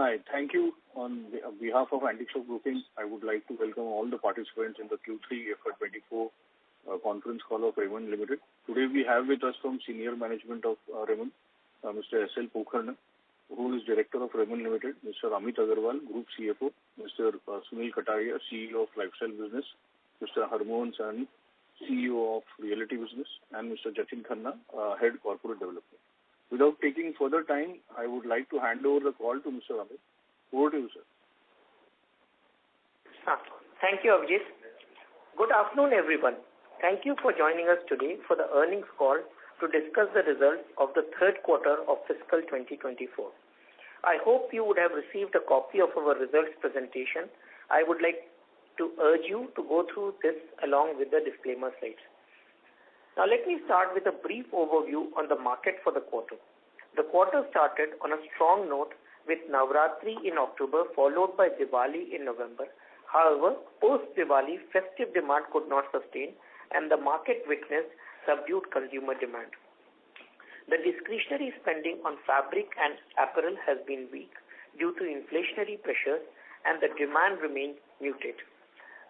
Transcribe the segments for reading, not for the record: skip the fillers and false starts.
Hi. Thank you. On behalf of Antique Stock Broking, I would like to welcome all the participants in the Q3 FY2024 conference call of Raymond Limited. Today we have with us from senior management of Raymond, Mr. S.L. Pokharna, who is Director of Raymond Limited, Mr. Amit Agarwal, Group CFO, Mr. Sunil Kataria, CEO of Lifestyle Business, Mr. Harmohan Sahni, CEO of Realty Business, and Mr. Jatin Khanna, Head Corporate Development. Without taking further time, I would like to hand over the call to Mr. Amit. Over to you, sir. Thank you, Abhijit. Good afternoon, everyone. Thank you for joining us today for the earnings call to discuss the results of the third quarter of fiscal 2024. I hope you would have received a copy of our results presentation. I would like to urge you to go through this along with the disclaimer slides. Now let me start with a brief overview on the market for the quarter. The quarter started on a strong note with Navratri in October followed by Diwali in November. However, post-Diwali, festive demand could not sustain and the market witnessed subdued consumer demand. The discretionary spending on fabric and apparel has been weak due to inflationary pressures and the demand remained muted.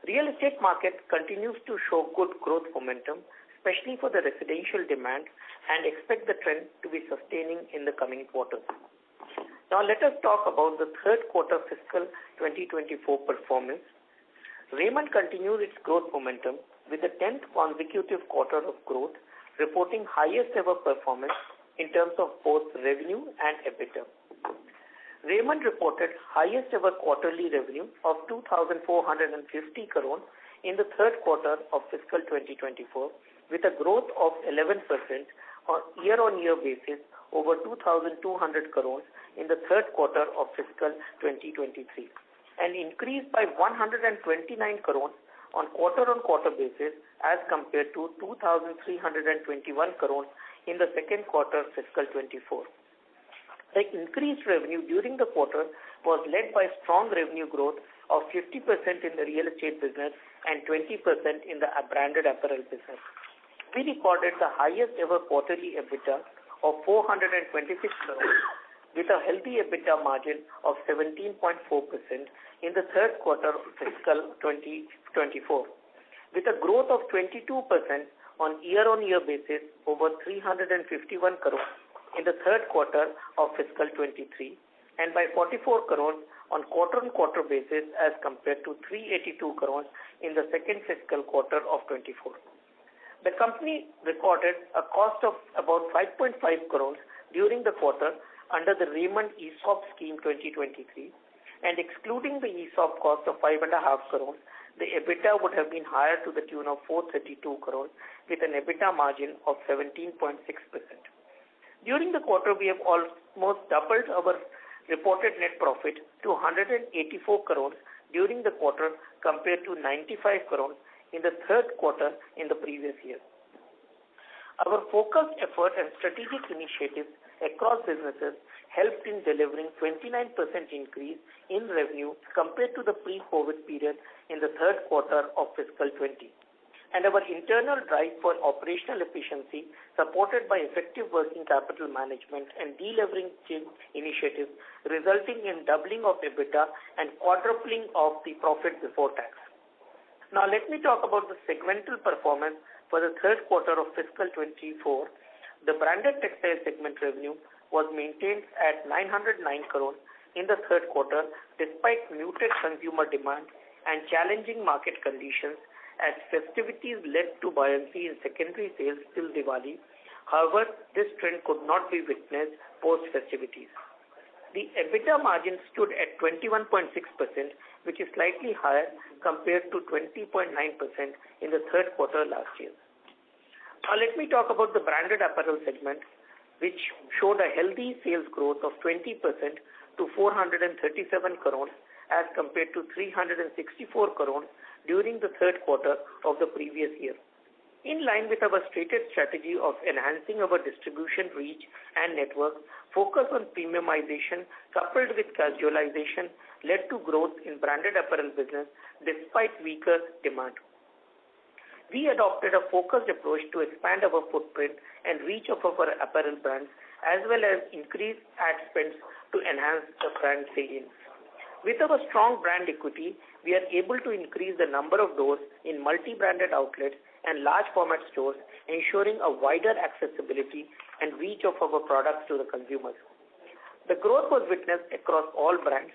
Real estate market continues to show good growth momentum, especially for the residential demand, and expect the trend to be sustaining in the coming quarters. Now let us talk about the third quarter fiscal 2024 performance. Raymond continued its growth momentum with the 10th consecutive quarter of growth, reporting highest ever performance in terms of both revenue and EBITDA. Raymond reported highest ever quarterly revenue of 2,450 crores in the third quarter of fiscal 2024, with a growth of 11% on year-on-year basis over 2,200 crores in the third quarter of fiscal 2023, and increased by 129 crores on quarter-on-quarter basis as compared to 2,321 crores in the second quarter fiscal 24. The increased revenue during the quarter was led by strong revenue growth of 50% in the real estate business and 20% in the branded apparel business. We recorded the highest ever quarterly EBITDA of 426 crores with a healthy EBITDA margin of 17.4% in the third quarter of fiscal 2024, with a growth of 22% on year-on-year basis over 351 crores in the third quarter of fiscal 23 and by 44 crores on quarter-on-quarter basis as compared to 382 crores in the second fiscal quarter of 24. The company recorded a cost of about 5.5 crores during the quarter under the Raymond ESOP scheme 2023, and excluding the ESOP cost of 5.5 crores, the EBITDA would have been higher to the tune of 432 crores with an EBITDA margin of 17.6%. During the quarter, we have almost doubled our reported net profit to 184 crores during the quarter compared to 95 crores in the third quarter in the previous year. Our focused effort and strategic initiatives across businesses helped in delivering 29% increase in revenue compared to the pre-COVID period in the third quarter of fiscal 20. And our internal drive for operational efficiency, supported by effective working capital management and deleveraging initiatives, resulting in doubling of EBITDA and quadrupling of the profit before tax. Now let me talk about the segmental performance for the third quarter of fiscal 24. The branded textile segment revenue was maintained at 909 crores in the third quarter despite muted consumer demand and challenging market conditions as festivities led to buoyancy in secondary sales till Diwali. However, this trend could not be witnessed post-festivities. The EBITDA margin stood at 21.6%, which is slightly higher compared to 20.9% in the third quarter last year. Now let me talk about the branded apparel segment, which showed a healthy sales growth of 20% to 437 crores as compared to 364 crores during the third quarter of the previous year. In line with our stated strategy of enhancing our distribution reach and network, focus on premiumization coupled with casualization led to growth in branded apparel business despite weaker demand. We adopted a focused approach to expand our footprint and reach of our apparel brands as well as increased ad spends to enhance the brand salience. With our strong brand equity, we are able to increase the number of doors in multi-branded outlets and large format stores, ensuring a wider accessibility and reach of our products to the consumers. The growth was witnessed across all brands,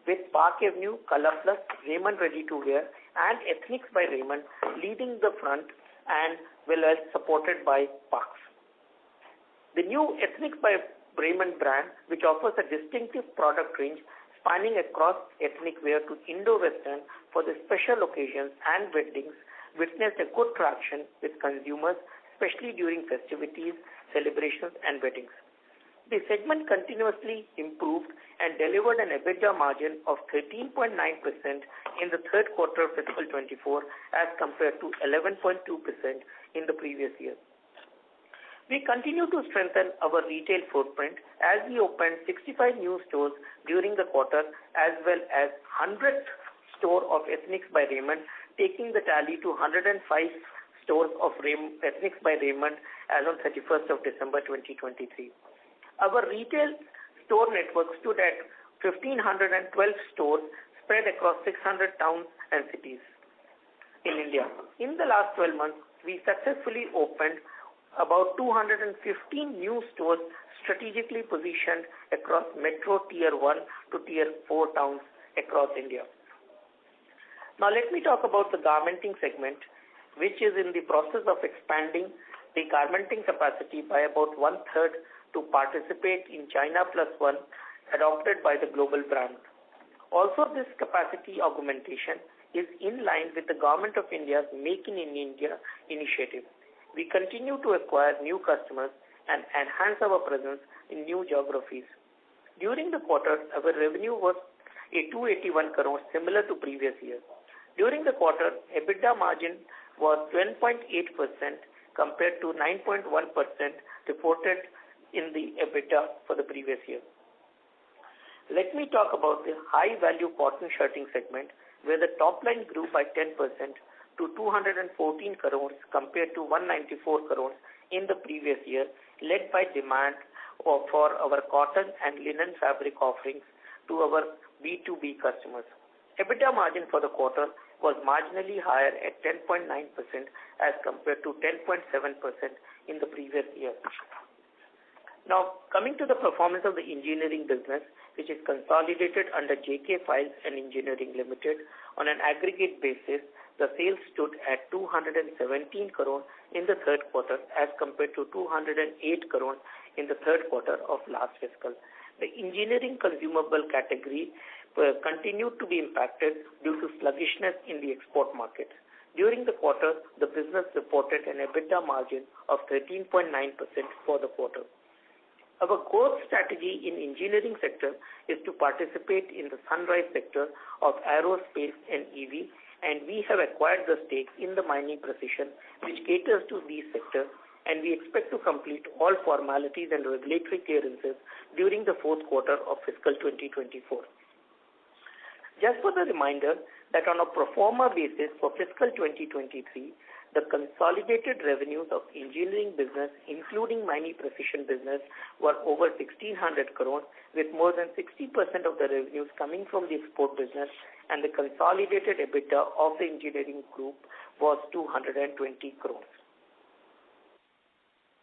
with Park Avenue, Color Plus, Raymond Ready to Wear, and Ethnics by Raymond leading the front and well as supported by Parks. The new Ethnics by Raymond brand, which offers a distinctive product range spanning across ethnic wear to Indo-Western for the special occasions and weddings, witnessed a good traction with consumers, especially during festivities, celebrations, and weddings. The segment continuously improved and delivered an EBITDA margin of 13.9% in the third quarter of fiscal 24 as compared to 11.2% in the previous year. We continue to strengthen our retail footprint as we opened 65 new stores during the quarter as well as 100th store of Ethnics by Raymond, taking the tally to 105 stores of Ethnics by Raymond as on 31st of December 2023. Our retail store network stood at 1,512 stores spread across 600 towns and cities in India. In the last 12 months, we successfully opened about 215 new stores strategically positioned across metro tier 1 to tier 4 towns across India. Now let me talk about the garmenting segment, which is in the process of expanding the garmenting capacity by about one-third to participate in China Plus One adopted by the global brand. Also, this capacity augmentation is in line with the Government of India's Make in India initiative. We continue to acquire new customers and enhance our presence in new geographies. During the quarter, our revenue was 281 crores, similar to previous year. During the quarter, EBITDA margin was 12.8% compared to 9.1% reported in the EBITDA for the previous year. Let me talk about the high-value cotton shirting segment, where the top line grew by 10% to 214 crores compared to 194 crores in the previous year, led by demand for our cotton and linen fabric offerings to our B2B customers. EBITDA margin for the quarter was marginally higher at 10.9% as compared to 10.7% in the previous year. Now, coming to the performance of the engineering business, which is consolidated under JK Files and Engineering Limited, on an aggregate basis, the sales stood at 217 crores in the third quarter as compared to 208 crores in the third quarter of last fiscal. The engineering consumable category continued to be impacted due to sluggishness in the export market. During the quarter, the business reported an EBITDA margin of 13.9% for the quarter. Our growth strategy in engineering sector is to participate in the sunrise sector of aerospace and EV, and we have acquired the stake in the mining precision, which caters to these sectors, and we expect to complete all formalities and regulatory clearances during the fourth quarter of fiscal 2024. Just for the reminder that on a pro forma basis for fiscal 2023, the consolidated revenues of engineering business, including mining precision business, were over 1,600 crores, with more than 60% of the revenues coming from the export business, and the consolidated EBITDA of the engineering group was 220 crores.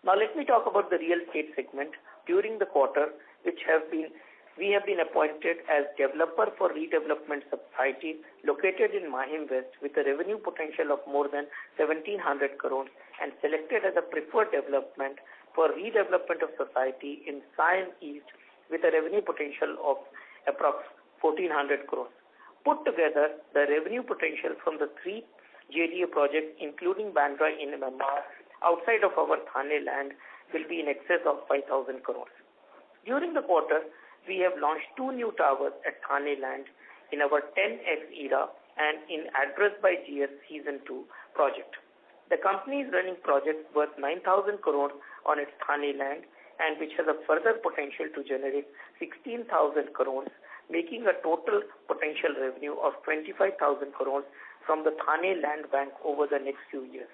Now let me talk about the real estate segment. During the quarter, we have been appointed as developer for redevelopment society located in Mahim West with a revenue potential of more than 1,700 crores and selected as a preferred development for redevelopment of society in Sion East with a revenue potential of approx 1,400 crores. Put together, the revenue potential from the three JDA projects, including Bandra in MMR, outside of our Thane land, will be in excess of 5,000 crores. During the quarter, we have launched 2 new towers at Thane land in our 10X era and in Address by GS Season 2 project. The company is running projects worth 9,000 crores on its Thane land and which has a further potential to generate 16,000 crores, making a total potential revenue of 25,000 crores from the Thane land bank over the next few years.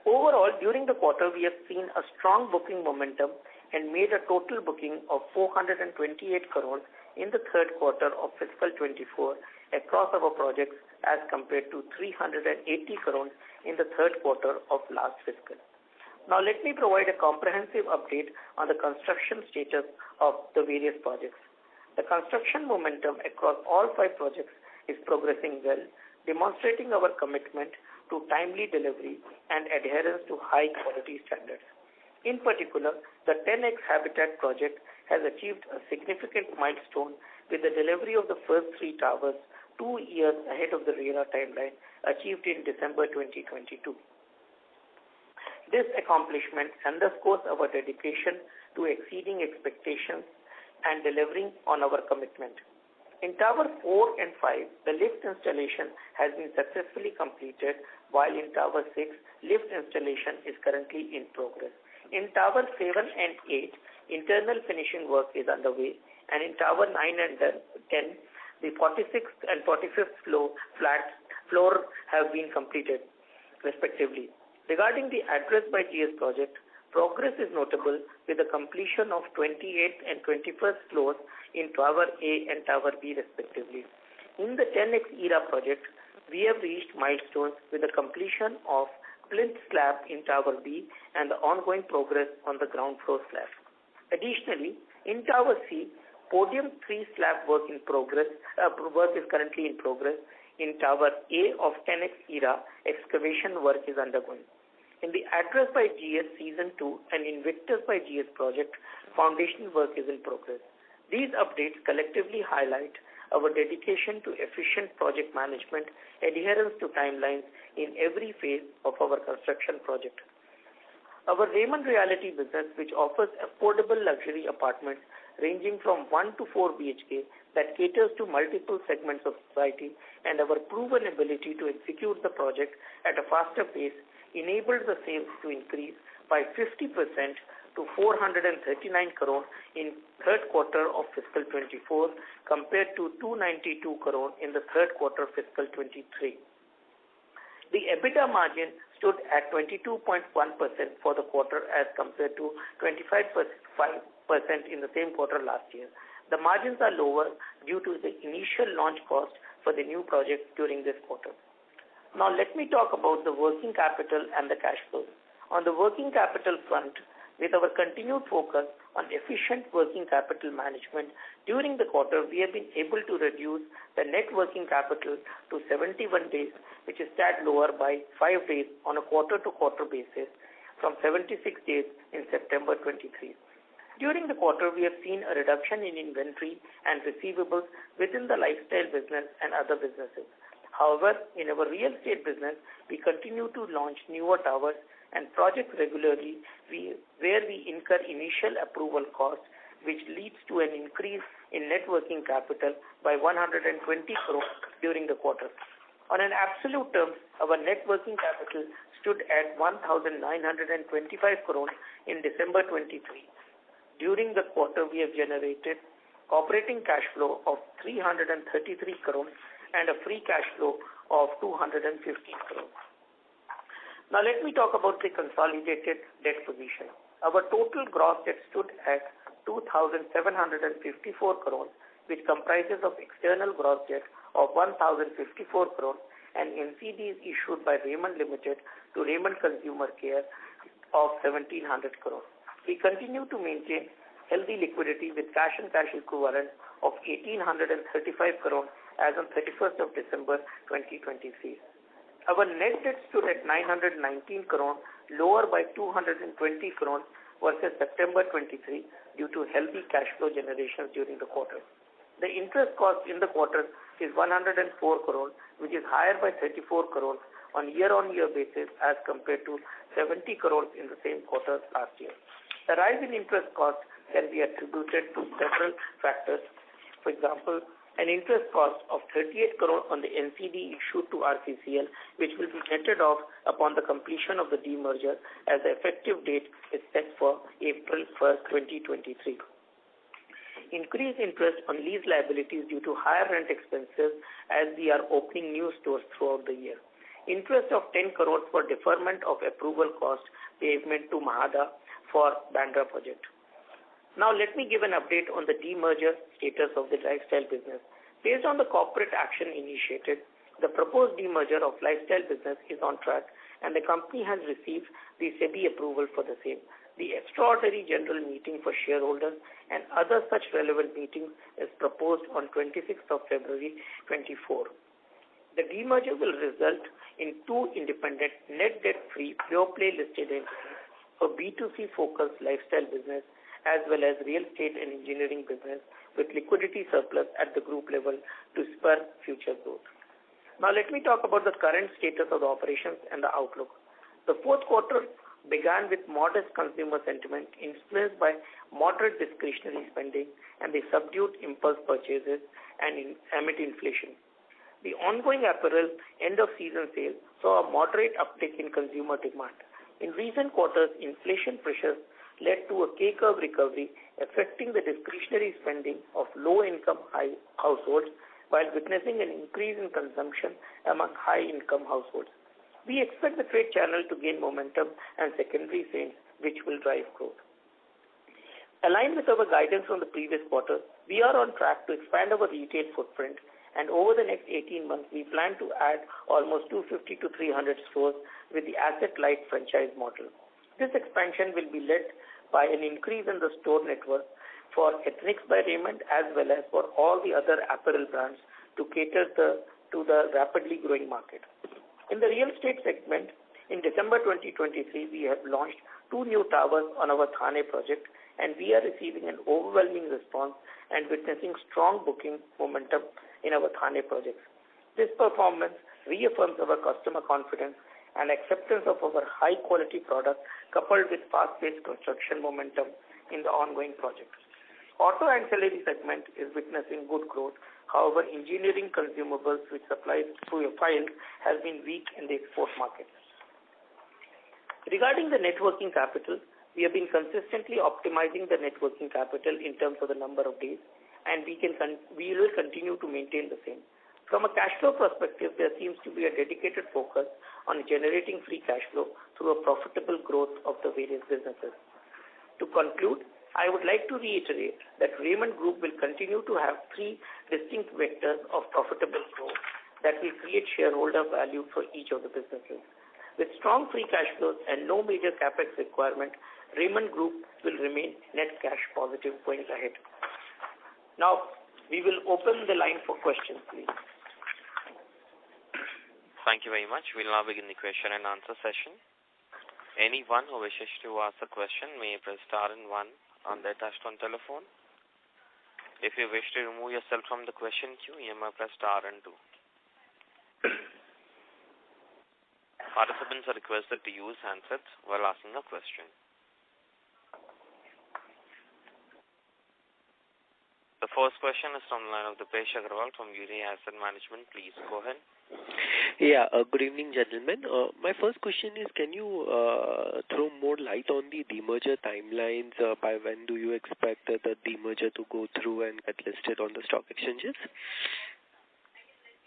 Overall, during the quarter, we have seen a strong booking momentum and made a total booking of 428 crores in the third quarter of fiscal 24 across our projects as compared to 380 crores in the third quarter of last fiscal. Now let me provide a comprehensive update on the construction status of the various projects. The construction momentum across all 5 projects is progressing well, demonstrating our commitment to timely delivery and adherence to high quality standards. In particular, the 10X Habitat project has achieved a significant milestone with the delivery of the first 3 towers 2 years ahead of the RERA timeline achieved in December 2022. This accomplishment underscores our dedication to exceeding expectations and delivering on our commitment. In Tower 4 and 5, the lift installation has been successfully completed, while in Tower 6, lift installation is currently in progress. In Tower 7 and 8, internal finishing work is underway, and in Tower 9 and 10, the 46th and 45th floor have been completed, respectively. Regarding the Address by GS project, progress is notable with the completion of 28th and 21st floors in Tower A and Tower B, respectively. In the 10X ERA project, we have reached milestones with the completion of plinth slab in Tower B and the ongoing progress on the ground floor slab. Additionally, in Tower C, podium 3 slab work is currently in progress. In Tower A of 10X ERA, excavation work is undergoing. In the Address by GS Season 2 and Invictus by GS project, foundation work is in progress. These updates collectively highlight our dedication to efficient project management, adherence to timelines in every phase of our construction project. Our Raymond Realty business, which offers affordable luxury apartments ranging from 1 to 4 BHK that caters to multiple segments of society, and our proven ability to execute the project at a faster pace, enabled the sales to increase by 50% to 439 crore in third quarter of fiscal 24 compared to 292 crore in the third quarter of fiscal 23. The EBITDA margin stood at 22.1% for the quarter as compared to 25% in the same quarter last year. The margins are lower due to the initial launch cost for the new projects during this quarter. Now let me talk about the working capital and the cash flows. On the working capital front, with our continued focus on efficient working capital management, during the quarter we have been able to reduce the net working capital to 71 days, which is tad lower by 5 days on a quarter-to-quarter basis from 76 days in September 23. During the quarter, we have seen a reduction in inventory and receivables within the lifestyle business and other businesses. However, in our real estate business, we continue to launch newer towers and projects regularly where we incur initial approval costs, which leads to an increase in net working capital by 120 crore during the quarter. On an absolute terms, our net working capital stood at 1,925 crore in December 23. During the quarter, we have generated operating cash flow of 333 crore and a free cash flow of 215 crore. Now let me talk about the consolidated debt position. Our total gross debt stood at 2,754 crore, which comprises of external gross debt of 1,054 crore and NCDs issued by Raymond Limited to Raymond Consumer Care of 1,700 crore. We continue to maintain healthy liquidity with cash and cash equivalent of 1,835 crore as on 31st of December 2023. Our net debt stood at 919 crore, lower by 220 crore versus September 23 due to healthy cash flow generations during the quarter. The interest cost in the quarter is 104 crore, which is higher by 34 crore on year-on-year basis as compared to 70 crore in the same quarter last year. The rise in interest cost can be attributed to several factors. For example, an interest cost of 38 crore on the NCD issued to RCCL, which will be netted off upon the completion of the demerger, as the effective date is set for April 1st, 2023. Increased interest on lease liabilities due to higher rent expenses as we are opening new stores throughout the year. Interest of 10 crore for deferment of approval cost payment to Mahada for Bandra project. Now let me give an update on the demerger status of the lifestyle business. Based on the corporate action initiated, the proposed demerger of lifestyle business is on track and the company has received the SEBI approval for the same. The extraordinary general meeting for shareholders and other such relevant meetings is proposed on 26th of February 24. The demerger will result in two independent, net debt-free, pure-play listed entities for B2C focused lifestyle business as well as real estate and engineering business with liquidity surplus at the group level to spur future growth. Now let me talk about the current status of the operations and the outlook. The fourth quarter began with modest consumer sentiment influenced by moderate discretionary spending and the subdued impulse purchases and amid inflation. The ongoing apparel end-of-season sale saw a moderate uptick in consumer demand. In recent quarters, inflation pressures led to a K-curve recovery affecting the discretionary spending of low-income households while witnessing an increase in consumption among high-income households. We expect the trade channel to gain momentum and secondary sales, which will drive growth. Aligned with our guidance from the previous quarter, we are on track to expand our retail footprint, and over the next 18 months, we plan to add almost 250 to 300 stores with the asset-light franchise model. This expansion will be led by an increase in the store network for Ethnics by Raymond as well as for all the other apparel brands to cater to the rapidly growing market. In the real estate segment, in December 2023, we have launched 2 new towers on our Thane project, and we are receiving an overwhelming response and witnessing strong booking momentum in our Thane projects. This performance reaffirms our customer confidence and acceptance of our high-quality product coupled with fast-paced construction momentum in the ongoing projects. Auto ancillary segment is witnessing good growth. However, engineering consumables which supplies through a file has been weak in the export market. Regarding the net working capital, we have been consistently optimizing the net working capital in terms of the number of days, and we will continue to maintain the same. From a cash flow perspective, there seems to be a dedicated focus on generating free cash flow through a profitable growth of the various businesses. To conclude, I would like to reiterate that Raymond Group will continue to have 3 distinct vectors of profitable growth that will create shareholder value for each of the businesses. With strong free cash flows and no major capex requirement, Raymond Group will remain net cash positive going ahead. Now, we will open the line for questions, please. Thank you very much. We'll now begin the question and answer session. Anyone who wishes to ask a question may press star and 1 on their touchtone telephone. If you wish to remove yourself from the question queue, you may press star and 2. Participants are requested to use handsets while asking a question. The first question is from the line of Dipesh Agarwal from Union Asset Management. Please go ahead. Yeah, good evening, gentlemen. My first question is, can you throw more light on the demerger timelines? By when do you expect the demerger to go through and get listed on the stock exchanges?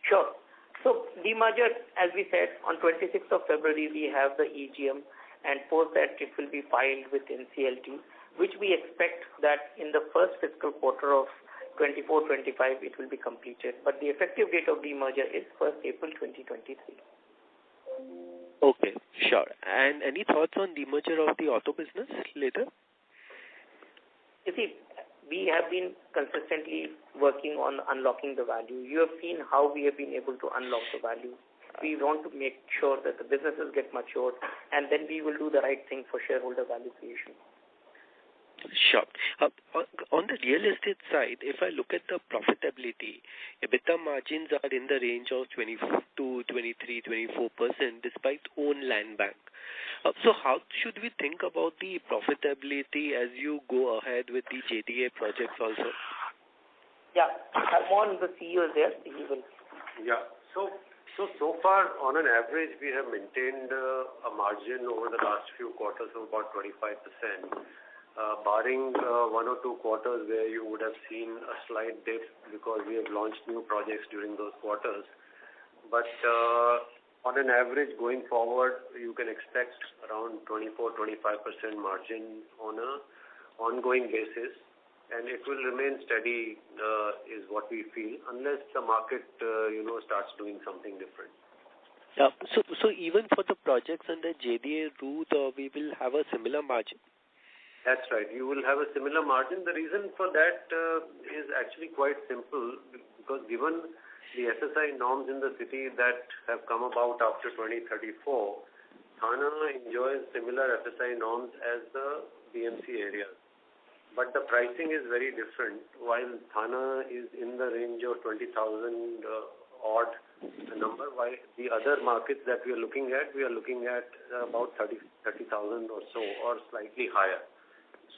Sure. So, demerger, as we said, on 26th of February, we have the EGM, and post that it will be filed with NCLT, which we expect that in the first fiscal quarter of 24-25 it will be completed. But the effective date of demerger is 1st April 2023. Okay, sure. And any thoughts on demerger of the auto business later? You see, we have been consistently working on unlocking the value. You have seen how we have been able to unlock the value. We want to make sure that the businesses get matured, and then we will do the right thing for shareholder value creation. Sure. On the real estate side, if I look at the profitability, EBITDA margins are in the range of 22, 23, 24% despite own land bank. So how should we think about the profitability as you go ahead with the JDA projects also? Yeah, Raymond, the CEO is there. He will. Yeah. So far, on an average, we have maintained a margin over the last few quarters of about 25%. Barring 1 or 2 quarters where you would have seen a slight dip because we have launched new projects during those quarters. But on an average going forward, you can expect around 24-25% margin on a ongoing basis. and it will remain steady, is what we feel, unless the market, starts doing something different. Yeah. So even for the projects under JDA route, we will have a similar margin. That's right. You will have a similar margin. The reason for that is actually quite simple, because given the SSI norms in the city that have come about after 2034, Thane enjoys similar FSI norms as the BMC areas. But the pricing is very different. While Thane is in the range of 20,000 odd number, while the other markets that we are looking at about 30,000 or so, or slightly higher.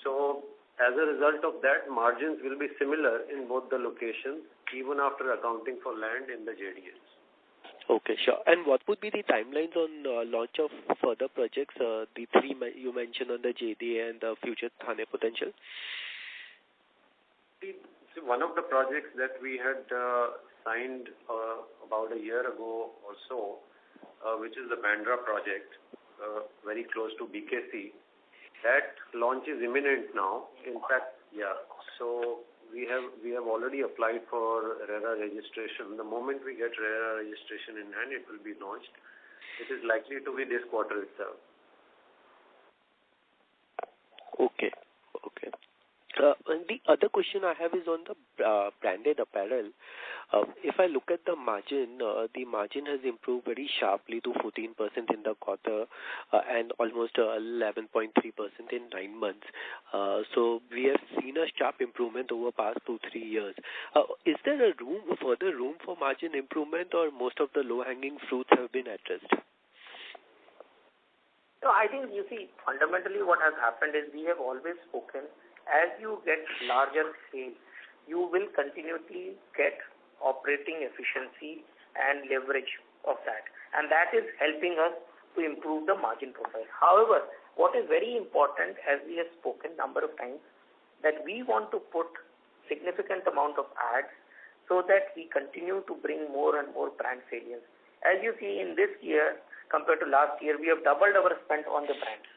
So as a result of that, margins will be similar in both the locations, even after accounting for land in the JDAs. Okay, sure. And what would be the timelines on launch of further projects, the three you mentioned on the JDA and the future Thane potential? See, one of the projects that we had signed about a year ago or so, which is the Bandra project, very close to BKC, that launch is imminent now. In fact, so we have already applied for RERA registration. The moment we get RERA registration in hand, it will be launched. It is likely to be this quarter itself. Okay. And the other question I have is on the branded apparel. If I look at the margin has improved very sharply to 14% in the quarter and almost 11.3% in 9 months. So we have seen a sharp improvement over past 2-3 years. Is there a further room for margin improvement, or most of the low-hanging fruits have been addressed? So I think, fundamentally what has happened is we have always spoken, as you get larger scale, you will continually get operating efficiency and leverage of that. And that is helping us to improve the margin profile. However, what is very important, as we have spoken number of times, that we want to put significant amount of ads so that we continue to bring more and more brand salience. As you see in this year, compared to last year, we have doubled our spend on the brands.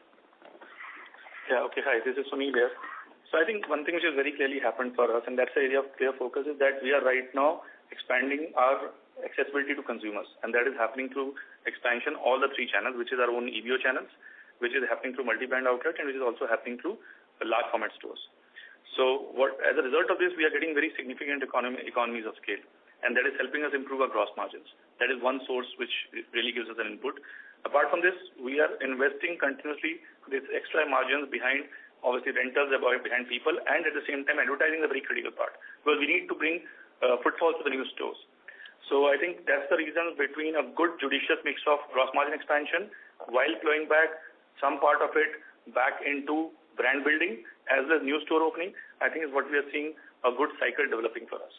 Yeah, okay, hi, this is Sunil here. So I think one thing which has very clearly happened for us, and that's the area of clear focus, is that we are right now expanding our accessibility to consumers. And that is happening through expansion, all the three channels, which is our own EBO channels, which is happening through multi-brand outlet, and which is also happening through large format stores. So as a result of this, we are getting very significant economies of scale. And that is helping us improve our gross margins. That is one source which really gives us an input. Apart from this, we are investing continuously with extra margins behind, obviously, rentals behind people, and at the same time, advertising is a very critical part, because we need to bring footfalls to the new stores. So I think that's the reason between a good judicious mix of gross margin expansion while flowing back some part of it back into brand building as well as new store opening, I think is what we are seeing a good cycle developing for us.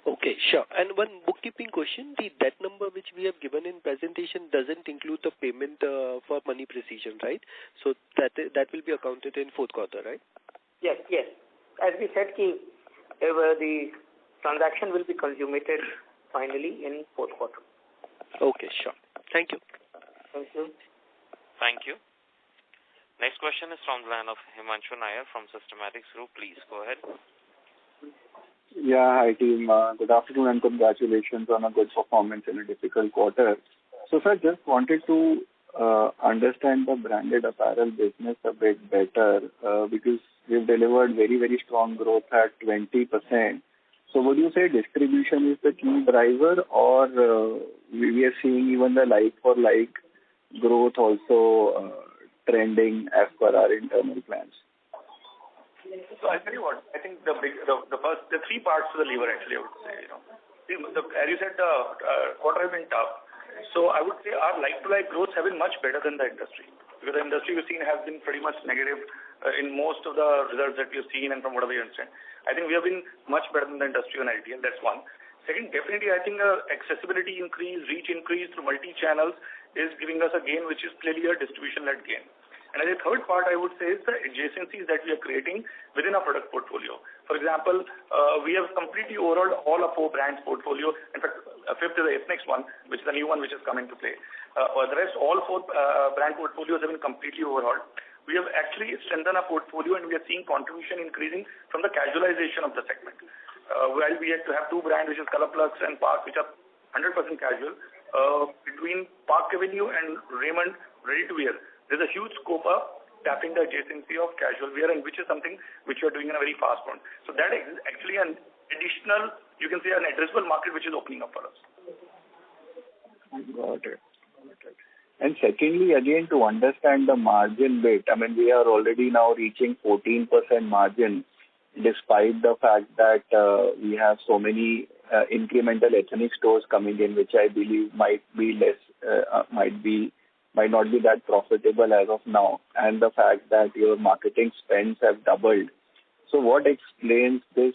Okay, sure. And one bookkeeping question, the debt number which we have given in presentation doesn't include the payment for money precision, right? So that will be accounted in fourth quarter, right? Yes. As we said, the transaction will be consummated finally in fourth quarter. Okay, sure. Thank you. Thank you. Thank you. Next question is from the line of Himanshu Nair from Systematics Group. Please go ahead. Yeah, hi team. Good afternoon and congratulations on a good performance in a difficult quarter. So sir, just wanted to understand the branded apparel business a bit better because we've delivered very, very strong growth at 20%. So would you say distribution is the key driver, or we are seeing even the like-for-like growth also trending as per our internal plans? So I'll tell you what, I think the three parts to the lever actually, I would say, as you said, the quarter has been tough. So I would say our like-to-like growths have been much better than the industry, because the industry we've seen has been pretty much negative in most of the results that we've seen, and from what we understand. I think we have been much better than the industry on ITL, that's one. Second, definitely I think accessibility increase, reach increase through multi-channels is giving us a gain which is clearly a distribution-led gain. And the third part I would say is the adjacencies that we are creating within our product portfolio. For example, we have completely overhauled all our 4 brands portfolio. In fact, fifth is the ethnics one, which is the new one which is coming to play. The rest, all 4 brand portfolios have been completely overhauled. we have actually strengthened our portfolio and we are seeing contribution increasing from the casualization of the segment. While we have to have two brands, which is Color Plus and Park, which are 100% casual, between Park Avenue and Raymond Ready to Wear, there's a huge scope of tapping the adjacency of casual wear, and which is something which we are doing in a very fast one. So that is actually an additional, you can say, an addressable market which is opening up for us. Got it. And secondly, again, to understand the margin bit, I mean, we are already now reaching 14% margin, despite the fact that we have so many incremental ethnic stores coming in, which I believe might not be that profitable as of now, and the fact that your marketing spends have doubled. So what explains this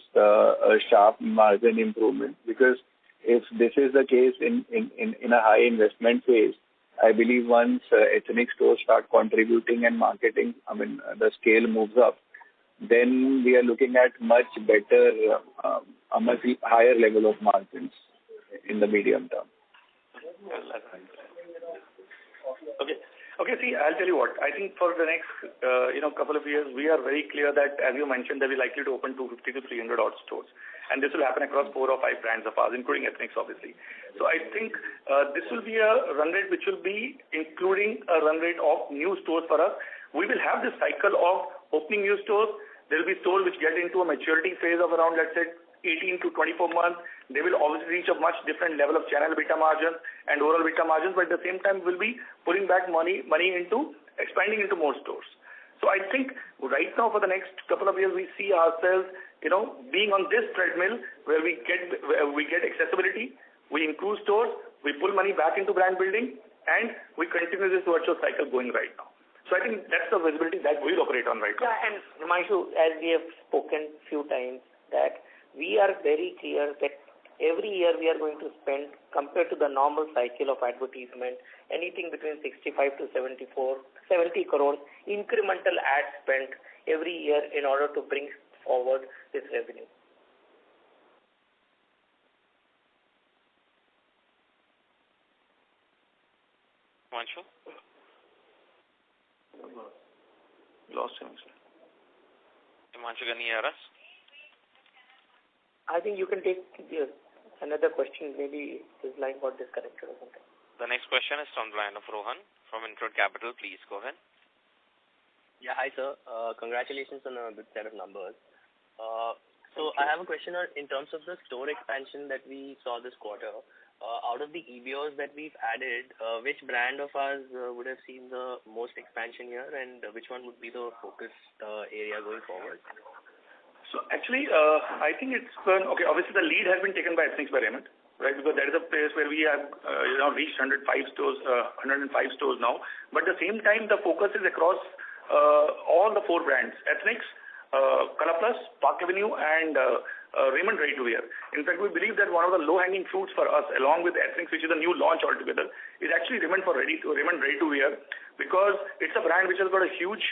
sharp margin improvement? Because if this is the case in a high investment phase, I believe once ethnic stores start contributing and marketing, I mean, the scale moves up, then we are looking at much better, a much higher level of margins in the medium term. Okay, see, I'll tell you what. I think for the next, couple of years, we are very clear that, as you mentioned, that we're likely to open 250 to 300 odd stores. And this will happen across 4 or 5 brands of ours, including ethnics, obviously. So I think this will be a run rate which will be including a run rate of new stores for us. We will have this cycle of opening new stores. There will be stores which get into a maturity phase of around, let's say, 18 to 24 months. They will obviously reach a much different level of channel beta margins and overall beta margins, but at the same time we'll be putting back money into expanding into more stores. So I think right now for the next couple of years we see ourselves, being on this treadmill where we get accessibility, we improve stores, we pull money back into brand building, and we continue this virtuous cycle going right now. So I think that's the visibility that we'll operate on right now. Yeah, and Himanshu, as we have spoken few times, that we are very clear that every year we are going to spend, compared to the normal cycle of advertisement, anything between 65 to 70 crores incremental ad spend every year in order to bring forward this revenue. Himanshu? Lost him. Himanshu, can you hear us? I think you can take another question. Maybe his line got disconnected or something. The next question is from the line of Rohan from Incred Capital. Please go ahead. Yeah, hi sir. Congratulations on a good set of numbers. So I have a question in terms of the store expansion that we saw this quarter. Out of the EBOs that we've added, which brand of ours would have seen the most expansion here, and which one would be the focus area going forward? So actually, I think it's obviously the lead has been taken by Ethnics by Raymond, right? Because that is a place where we have reached 105 stores now. But at the same time, the focus is across all the 4 brands: Ethnics, Color Plus, Park Avenue, and Raymond Ready to Wear. In fact, we believe that one of the low-hanging fruits for us, along with Ethnics, which is a new launch altogether, is actually Raymond Ready to Wear, because it's a brand which has got a huge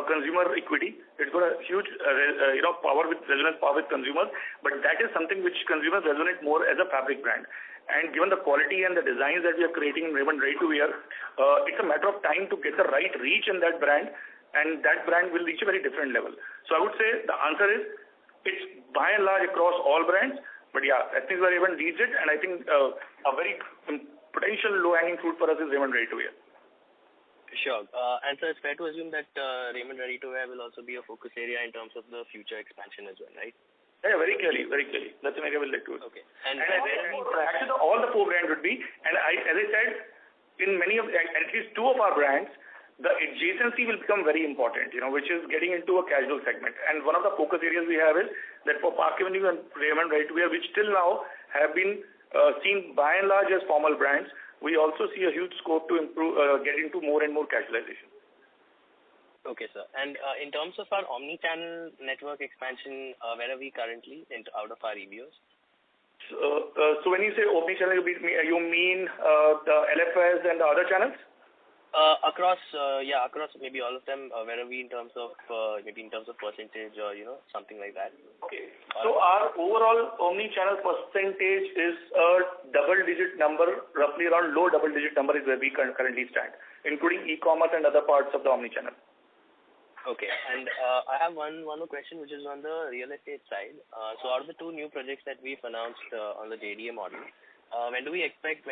consumer equity. It's got a huge resonance power with consumers, but that is something which consumers resonate more as a fabric brand. And given the quality and the designs that we are creating in Raymond Ready to Wear, it's a matter of time to get the right reach in that brand, and that brand will reach a very different level. So I would say the answer is it's by and large across all brands, but yeah, Ethnics by Raymond leads it, and I think a very potential low-hanging fruit for us is Raymond Ready to Wear. Sure. And so it's fair to assume that Raymond Ready to Wear will also be a focus area in terms of the future expansion as well, right? Yeah, very clearly. That's an area we'll let to it. Okay. And actually, all the 4 brands would be, and as I said, in many of, at least 2 of our brands, the adjacency will become very important, which is getting into a casual segment. And one of the focus areas we have is that for Park Avenue and Raymond Ready to Wear, which till now have been seen by and large as formal brands, we also see a huge scope to improve, get into more and more casualization. Okay, sir. And in terms of our omni-channel network expansion, where are we currently out of our EBOs? So when you say omni-channel, you mean the LFS and the other channels? Across maybe all of them. Where are we in terms of percentage or something like that? Okay. So our overall omni-channel percentage is a double-digit number, roughly around low double-digit number is where we currently stand, including e-commerce and other parts of the omni-channel. Okay. And I have one more question, which is on the real estate side. So out of the 2 new projects that we've announced on the JDA model, when can we expect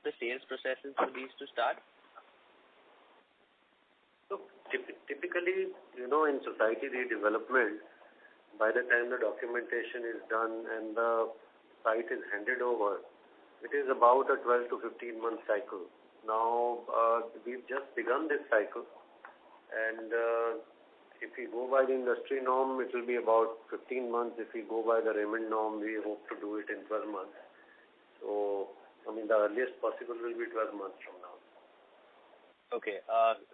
the sales processes for these to start? So typically, in society redevelopment, by the time the documentation is done and the site is handed over, it is about a 12 to 15 month cycle. Now, we've just begun this cycle, and if we go by the industry norm, it will be about 15 months. If we go by the Raymond norm, we hope to do it in 12 months. So, the earliest possible will be 12 months from now. Okay,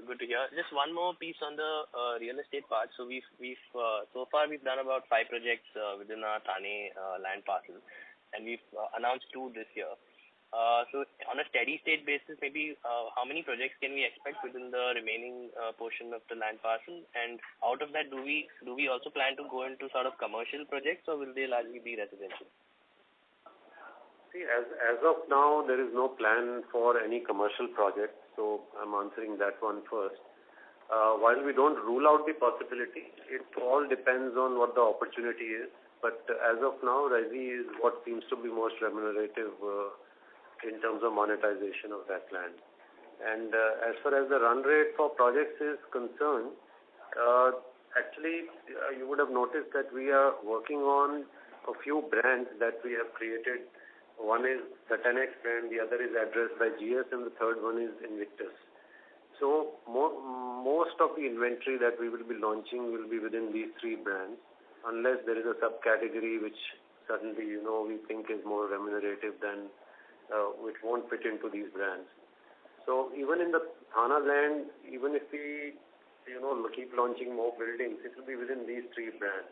good to hear. Just one more piece on the real estate part. So so far we've done about 5 projects within our Thane land parcel, and we've announced 2 this year. So on a steady state basis, maybe how many projects can we expect within the remaining portion of the land parcel? And out of that, do we also plan to go into sort of commercial projects, or will they largely be residential? See, as of now, there is no plan for any commercial project, so I'm answering that one first. While we don't rule out the possibility, it all depends on what the opportunity is. But as of now, resi is what seems to be most remunerative in terms of monetization of that land. And as far as the run rate for projects is concerned, actually, you would have noticed that we are working on a few brands that we have created. One is the 10X brand, the other is addressed by GS, and the third one is Invictus. So most of the inventory that we will be launching will be within these 3 brands, unless there is a subcategory which certainly, we think is more remunerative than which won't fit into these brands. So even in the Thana land, even if we, keep launching more buildings, it will be within these 3 brands.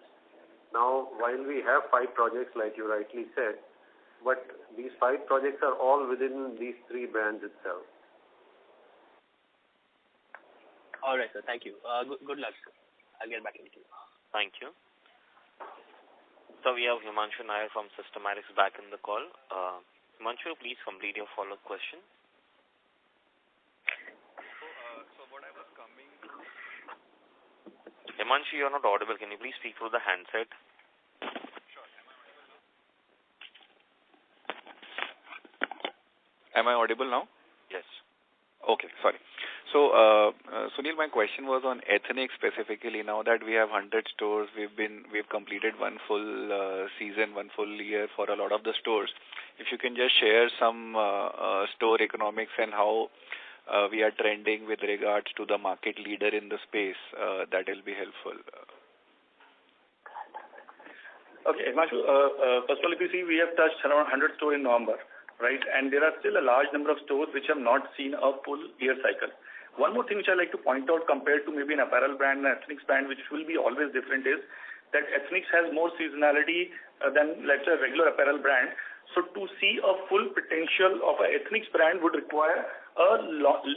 Now, while we have 5 projects, like you rightly said, but these 5 projects are all within these 3 brands itself. All right, sir. Thank you. Good luck, sir. I'll get back into you. Thank you. So we have Himanshu Nair from Systematics back in the call. Himanshu, please complete your follow-up question. So what I was coming... Himanshu, you're not audible. Can you please speak through the handset? Sure. Am I audible now? Yes. Okay, sorry. So, Sunil, my question was on ethnic specifically. Now that we have 100 stores, we've completed one full season, one full year for a lot of the stores. If you can just share some store economics and how we are trending with regards to the market leader in the space, that will be helpful. Okay, Himanshu, first of all, if you see, we have touched around 100 stores in November, right? And there are still a large number of stores which have not seen a full year cycle. One more thing which I like to point out compared to maybe an apparel brand and an ethnics brand, which will be always different, is that ethnics has more seasonality than, let's say, a regular apparel brand. So to see a full potential of an ethnics brand would require a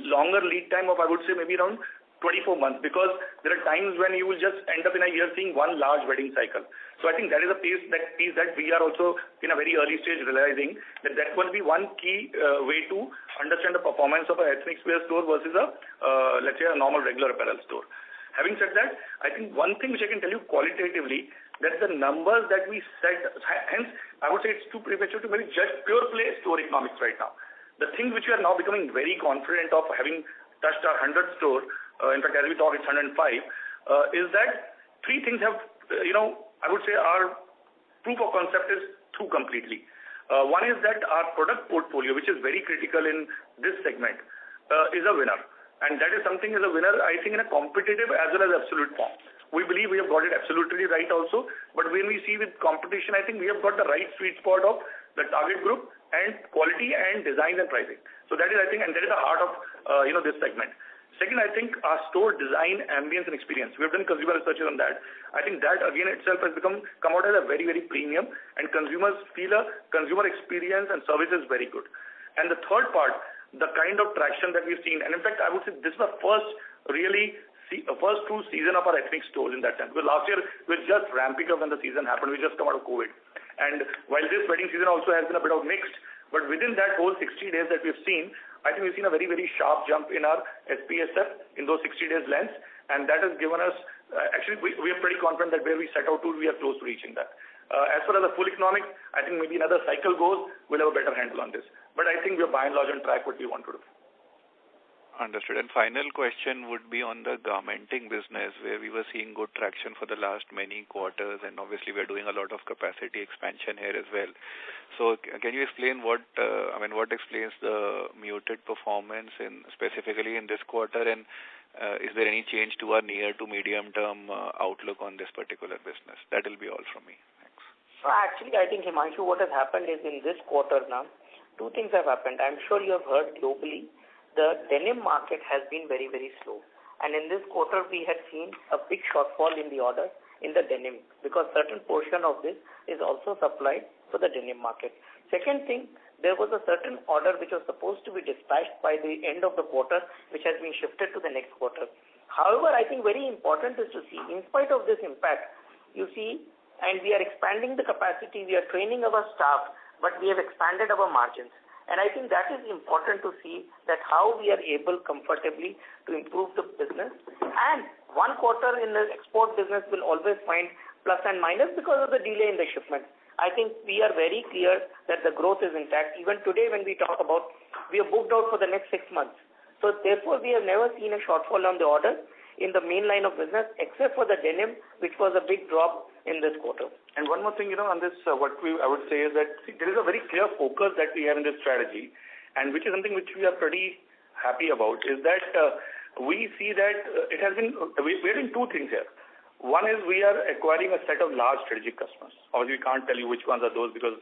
longer lead time of, I would say, maybe around 24 months, because there are times when you will just end up in a year seeing one large wedding cycle. So I think that is a piece that we are also in a very early stage realizing that will be one key way to understand the performance of an ethnic wear store versus let's say a normal regular apparel store. Having said that, I think one thing which I can tell you qualitatively, that the numbers that we set, hence I would say it's too premature to maybe judge pure play store economics right now. The things which we are now becoming very confident of having touched our 100 store, in fact, as we talk, it's 105, is that 3 things have, I would say our proof of concept is through completely. One is that our product portfolio, which is very critical in this segment, is a winner. And that is something as a winner, I think, in a competitive as well as absolute form. We believe we have got it absolutely right also, but when we see with competition, I think we have got the right sweet spot of the target group and quality and design and pricing. So that is, I think, and that is the heart of, this segment. Second, I think our store design, ambience, and experience. We have done consumer research on that. I think that again itself has come out as a very, very premium, and consumers feel a consumer experience and service is very good. And the third part, the kind of traction that we've seen, and in fact, I would say this is the first true season of our ethnic stores in that sense. Because last year we were just ramping up when the season happened. We just come out of COVID. And while this wedding season also has been a bit of mixed, but within that whole 60 days that we've seen, I think we've seen a very, very sharp jump in our SPSF in those 60 days length. and that has given us, actually we are pretty confident that where we set out to, we are close to reaching that. As far as the full economics, I think maybe another cycle goes, we'll have a better handle on this. But I think we're by and large on track what we want to do. Understood. And final question would be on the garmenting business, where we were seeing good traction for the last many quarters, and obviously we are doing a lot of capacity expansion here as well. So can you explain what explains the muted performance specifically in this quarter, and is there any change to our near to medium term outlook on this particular business? That will be all from me. Thanks. So actually, I think, Himanshu, what has happened is in this quarter now, two things have happened. I'm sure you have heard globally, the denim market has been very, very slow. And in this quarter, we had seen a big shortfall in the order in the denim because certain portion of this is also supplied for the denim market. Second thing, there was a certain order which was supposed to be dispatched by the end of the quarter, which has been shifted to the next quarter. However, I think very important is to see, in spite of this impact, you see, and we are expanding the capacity, we are training our staff, but we have expanded our margins. And I think that is important to see that how we are able comfortably to improve the business. And one quarter in the export business will always find plus and minus because of the delay in the shipment. I think we are very clear that the growth is intact. Even today when we talk about, we are booked out for the next 6 months. So therefore we have never seen a shortfall on the order in the main line of business except for the denim, which was a big drop in this quarter. And one more thing, on this, I would say is that there is a very clear focus that we have in this strategy, and which is something which we are pretty happy about, is that we see that it has been, we're doing two things here. One is we are acquiring a set of large strategic customers. Obviously, we can't tell you which ones are those because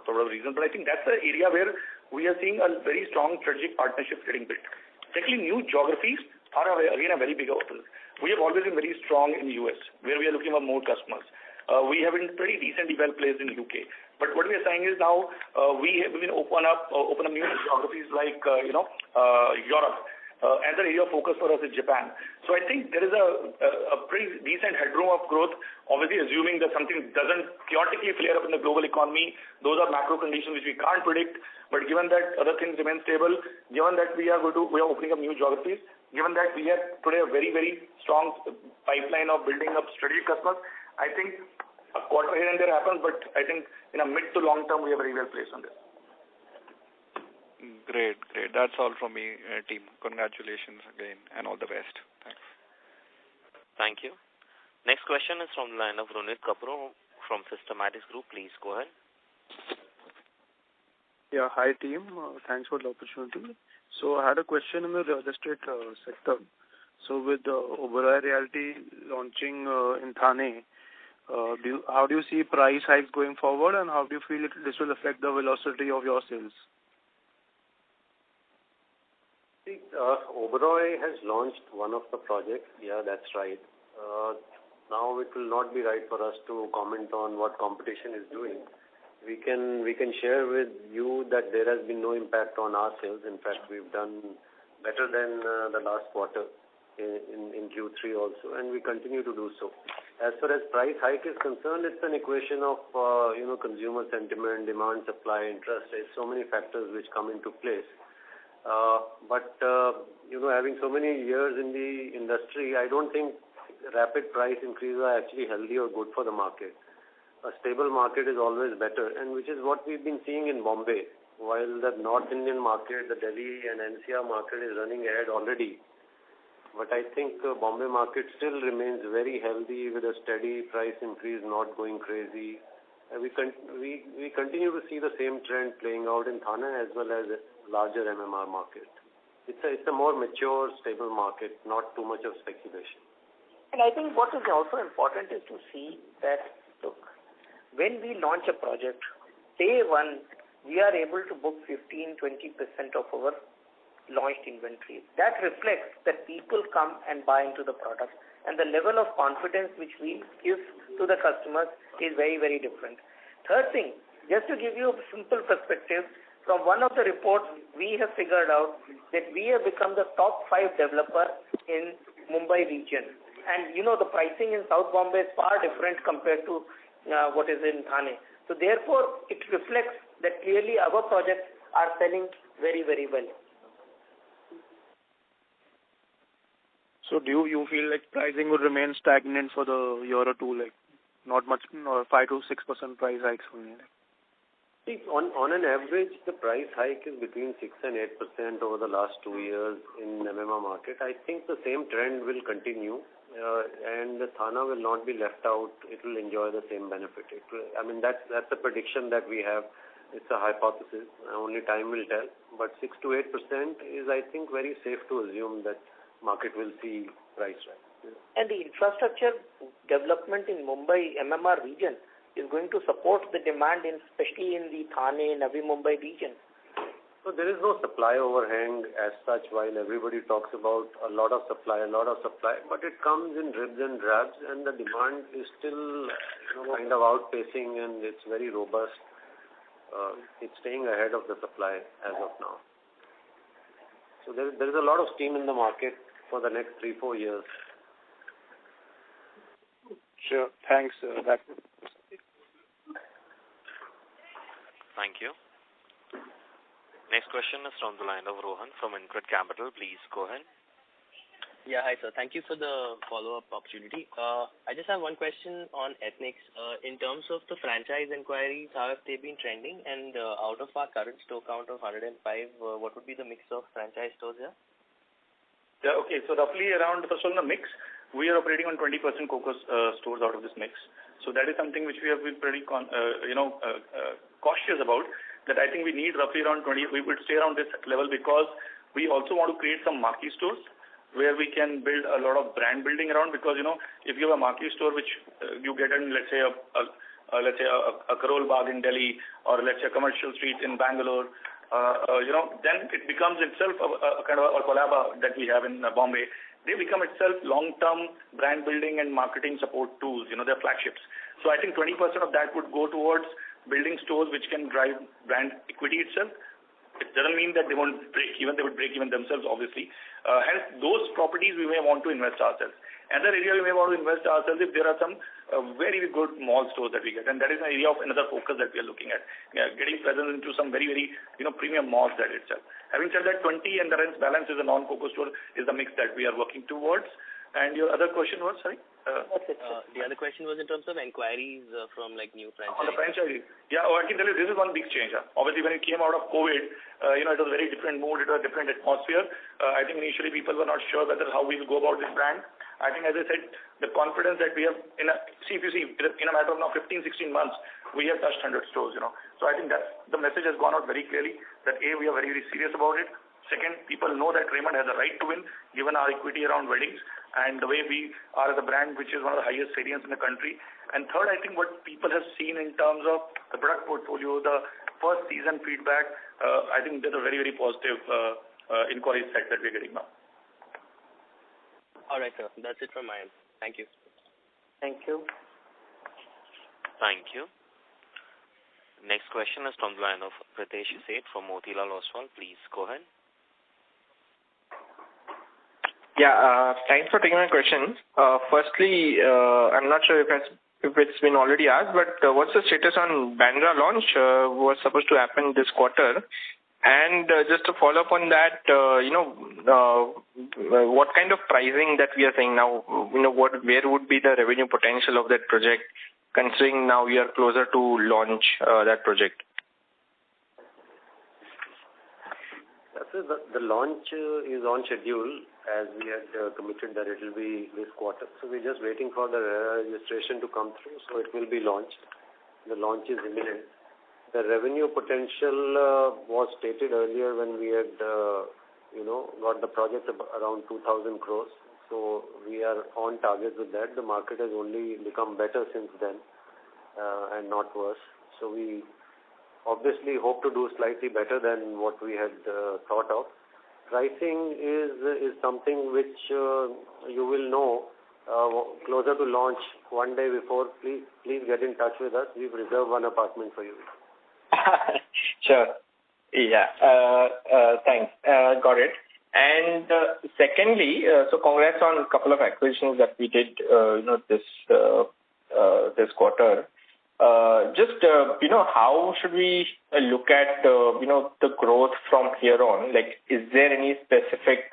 for whatever reason, but I think that's the area where we are seeing a very strong strategic partnership getting built. Secondly, new geographies are again a very big opportunity. We have always been very strong in the US, where we are looking for more customers. We have been pretty decently well placed in the UK. But what we are saying is now we have been open up new geographies like Europe. Another area of focus for us is Japan. So I think there is a pretty decent headroom of growth, obviously assuming that something doesn't chaotically flare up in the global economy. Those are macro conditions which we can't predict. But given that other things remain stable, given that we are opening up new geographies, given that we have today a very, very strong pipeline of building up strategic customers, I think a quarter here and there happens, but I think in a mid to long term, we are very well placed on this. Great. That's all from me, team. Congratulations again and all the best. Thanks. Thank you. Next question is from the line of Ronit Kapoor from Systematics Group. Please go ahead. Yeah, hi team. Thanks for the opportunity. So I had a question in the real estate sector. So with Oberoi Realty launching in Thane, how do you see price hikes going forward, and how do you feel this will affect the velocity of your sales? Oberoi has launched one of the projects. Yeah, that's right. Now it will not be right for us to comment on what competition is doing. We can share with you that there has been no impact on our sales. In fact, we've done better than the last quarter in Q3 also, and we continue to do so. As far as price hike is concerned, it's an equation of consumer sentiment, demand, supply, interest. There's so many factors which come into place. But having so many years in the industry, I don't think rapid price increases are actually healthy or good for the market. A stable market is always better, and which is what we've been seeing in Bombay. While the North Indian market, the Delhi and NCR market is running ahead already, but I think Bombay market still remains very healthy with a steady price increase, not going crazy. We continue to see the same trend playing out in Thane as well as larger MMR market. It's a more mature, stable market, not too much of speculation. And I think what is also important is to see that, look, when we launch a project, day one, we are able to book 15-20% of our launched inventory. That reflects that people come and buy into the product, and the level of confidence which we give to the customers is very, very different. Third thing, just to give you a simple perspective, from one of the reports, we have figured out that we have become the top 5 developer in Mumbai region. And the pricing in South Bombay is far different compared to what is in Thane. So therefore, it reflects that clearly our projects are selling very, very well. So do you feel like pricing would remain stagnant for the year or two, like not much, 5 to 6% price hikes only? See, on an average, the price hike is between 6 and 8% over the last 2 years in MMA market. I think the same trend will continue, and the Thana will not be left out. It will enjoy the same benefit. That's the prediction that we have. It's a hypothesis. Only time will tell. But 6 to 8% is, I think, very safe to assume that market will see price rise. Yeah. And the infrastructure development in Mumbai MMR region is going to support the demand, especially in the Thane, Navi Mumbai region. So there is no supply overhang as such, while everybody talks about a lot of supply, but it comes in dribs and drabs, and the demand is still kind of outpacing, and it's very robust. It's staying ahead of the supply as of now. So there is a lot of steam in the market for the next 3-4 years. Sure. Thanks. Thank you. Next question is from the line of Rohan from InCred Capital. Please go ahead. Yeah, hi sir. Thank you for the follow-up opportunity. I just have one question on ethnics. In terms of the franchise inquiries, how have they been trending? And out of our current store count of 105, what would be the mix of franchise stores here? Yeah, okay. So roughly around, first of all, the mix, we are operating on 20% Cocos stores out of this mix. So that is something which we have been pretty cautious about. That I think we need roughly around 20. We would stay around this level because we also want to create some marquee stores where we can build a lot of brand building around. Because if you have a marquee store which you get in, let's say a Karol Bagh in Delhi, or let's say a commercial street in Bangalore, then it becomes itself a kind of a Colaba that we have in Bombay. They become itself long-term brand building and marketing support tools. They're flagships. So I think 20% of that would go towards building stores which can drive brand equity itself. It doesn't mean that they won't break even. They would break even themselves, obviously. Hence, those properties we may want to invest ourselves. Another area we may want to invest ourselves if there are some very good mall stores that we get. And that is an area of another focus that we are looking at. Getting presence into some very, very premium malls that itself. Having said that, 20 and the rest balance is a non-Coco store is the mix that we are working towards. And your other question was, sorry? The other question was in terms of inquiries from new franchisees. On the franchise. Yeah, I can tell you this is one big change. Obviously, when it came out of COVID, it was a very different mood. It was a different atmosphere. I think initially people were not sure how we will go about this brand. I think, as I said, the confidence that we have in a matter of now 15, 16 months, we have touched 100 stores. So I think that the message has gone out very clearly that we are very, very serious about it. Second, people know that Raymond has a right to win, given our equity around weddings and the way we are as a brand, which is one of the highest salience in the country. And third, I think what people have seen in terms of the product portfolio, the first season feedback, I think there's a very, very positive inquiry set that we're getting now. All right, sir. That's it from my end. Thank you. Thank you. Thank you. Next question is from the line of Pritesh Seth from Motilal Oswal. Please go ahead. Yeah, thanks for taking my questions. Firstly, I'm not sure if it's been already asked, but what's the status on Bandra launch? Was supposed to happen this quarter. And just to follow up on that, what kind of pricing that we are saying now, where would be the revenue potential of that project, considering now we are closer to launch that project? The launch is on schedule as we had committed that it will be this quarter. So we're just waiting for the registration to come through, so it will be launched. The launch is imminent. The revenue potential was stated earlier when we had, got the project around 2,000 crores. So we are on target with that. The market has only become better since then and not worse. So we obviously hope to do slightly better than what we had thought of. Pricing is something which you will know closer to launch one day before. Please get in touch with us. We've reserved one apartment for you. Sure. Yeah. Thanks. Got it. And secondly, so congrats on a couple of acquisitions that we did, this quarter. How should we look at, the growth from here on? Like, is there any specific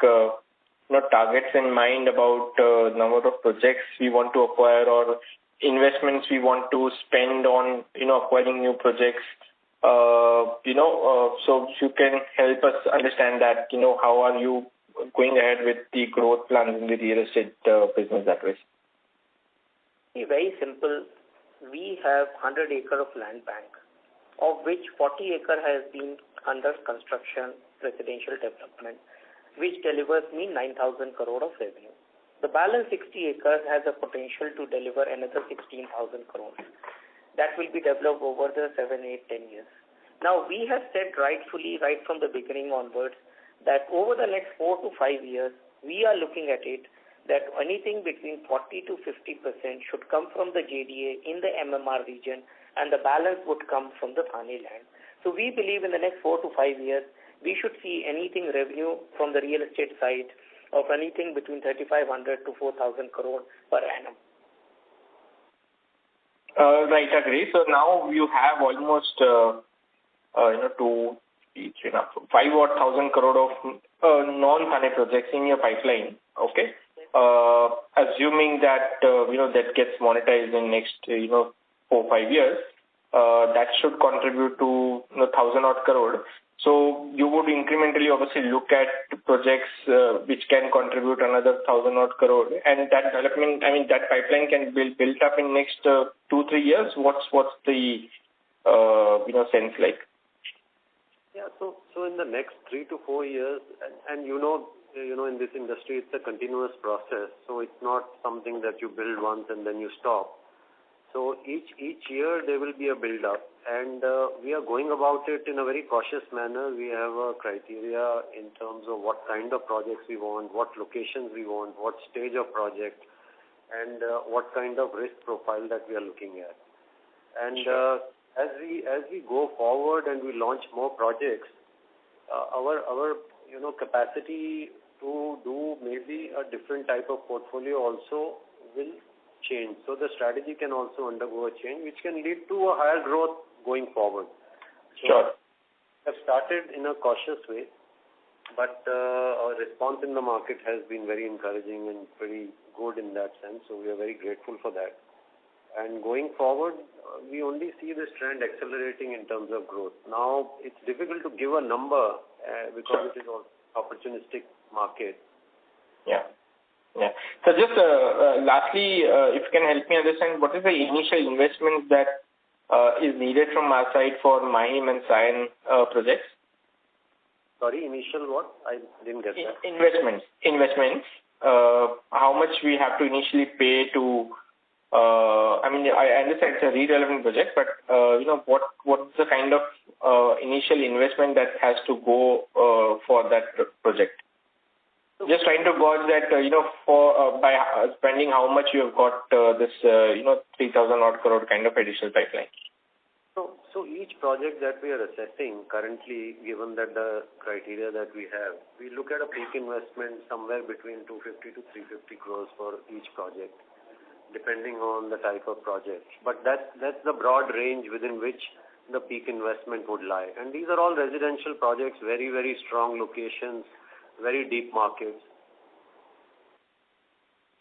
targets in mind about number of projects we want to acquire or investments we want to spend on, acquiring new projects? So you can help us understand that, how are you going ahead with the growth plans in the real estate business that way? Very simple. We have 100 acre of land bank, of which 40 acre has been under construction residential development, which delivers me 9,000 crore of revenue. The balance 60 acres has a potential to deliver another 16,000 crores. That will be developed over the 7, 8, 10 years. Now, we have said rightfully, right from the beginning onwards, that over the next 4 to 5 years, we are looking at it that anything between 40 to 50% should come from the JDA in the MMR region, and the balance would come from the Thane land. So we believe in the next 4 to 5 years, we should see anything revenue from the real estate side of anything between 3,500 to 4,000 crore per annum. Right, agree. So now you have almost 5,000 crore of non-Thane projects in your pipeline. Okay, assuming that that gets monetized in next 4 or 5 years, that should contribute to 1,000 odd crore. So you would incrementally obviously look at projects which can contribute another 1,000 odd crore, and that development, that pipeline can be built up in next 2-3 years. What's the sense like? Yeah, so in the next 3 to 4 years, and in this industry it's a continuous process, so it's not something that you build once and then you stop. So each year there will be a build-up, and we are going about it in a very cautious manner. We have a criteria in terms of what kind of projects we want, what locations we want, what stage of project, and what kind of risk profile that we are looking at. And as we go forward and we launch more projects, our capacity to do maybe a different type of portfolio also will change. So the strategy can also undergo a change, which can lead to a higher growth going forward. Sure. We have started in a cautious way, but our response in the market has been very encouraging and pretty good in that sense. So we are very grateful for that. And going forward, we only see this trend accelerating in terms of growth. Now, it's difficult to give a number because it is an opportunistic market. Yeah. So just lastly, if you can help me understand, what is the initial investment that is needed from our side for Mahim and Sion projects? Sorry, initial what? I didn't get that. Investments. How much we have to initially pay to? I understand it's a redevelopment project, but what's the kind of initial investment that has to go for that project? Just trying to gauge that, for by spending how much you have got this 3,000 odd crore kind of additional pipeline. So each project that we are assessing currently, given that the criteria that we have, we look at a peak investment somewhere between 250 to 350 crores for each project, depending on the type of project. But that's the broad range within which the peak investment would lie. And these are all residential projects, very, very strong locations, very deep markets.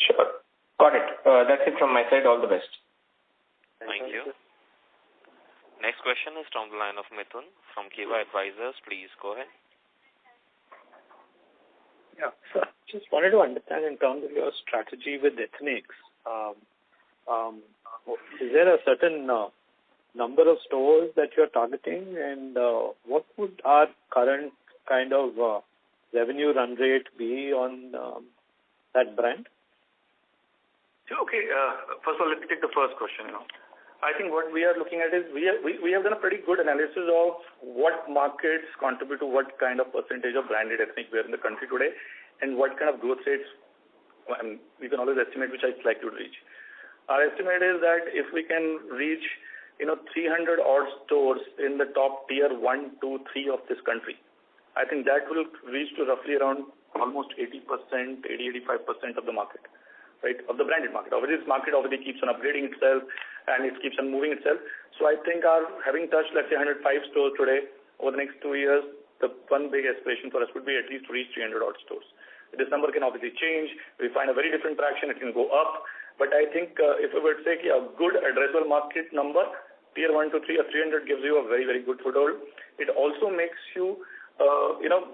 Sure. Got it. That's it from my side. All the best. Thank you. Next question is from the line of Mithun from Kiva Advisors. Please go ahead. Yeah, sir. Just wanted to understand in terms of your strategy with ethnics. Is there a certain number of stores that you're targeting, and what would our current kind of revenue run rate be on that brand? Okay. First of all, let's take the first question. I think what we are looking at is we have done a pretty good analysis of what markets contribute to what kind of percentage of branded ethnic wear in the country today, and what kind of growth rates we can always estimate which I'd like to reach. Our estimate is that if we can reach 300 odd stores in the top tier 1, 2, 3 of this country, I think that will reach to roughly around almost 80%, 80-85% of the market, right, of the branded market. Obviously, this market obviously keeps on upgrading itself and it keeps on moving itself. So I think having touched, let's say, 105 stores today, over the next 2 years, the one big aspiration for us would be at least to reach 300 odd stores. This number can obviously change. We find a very different traction, it can go up. But I think if we were to say a good addressable market number, tier 1 to 3 or 300 gives you a very, very good foothold. It also makes you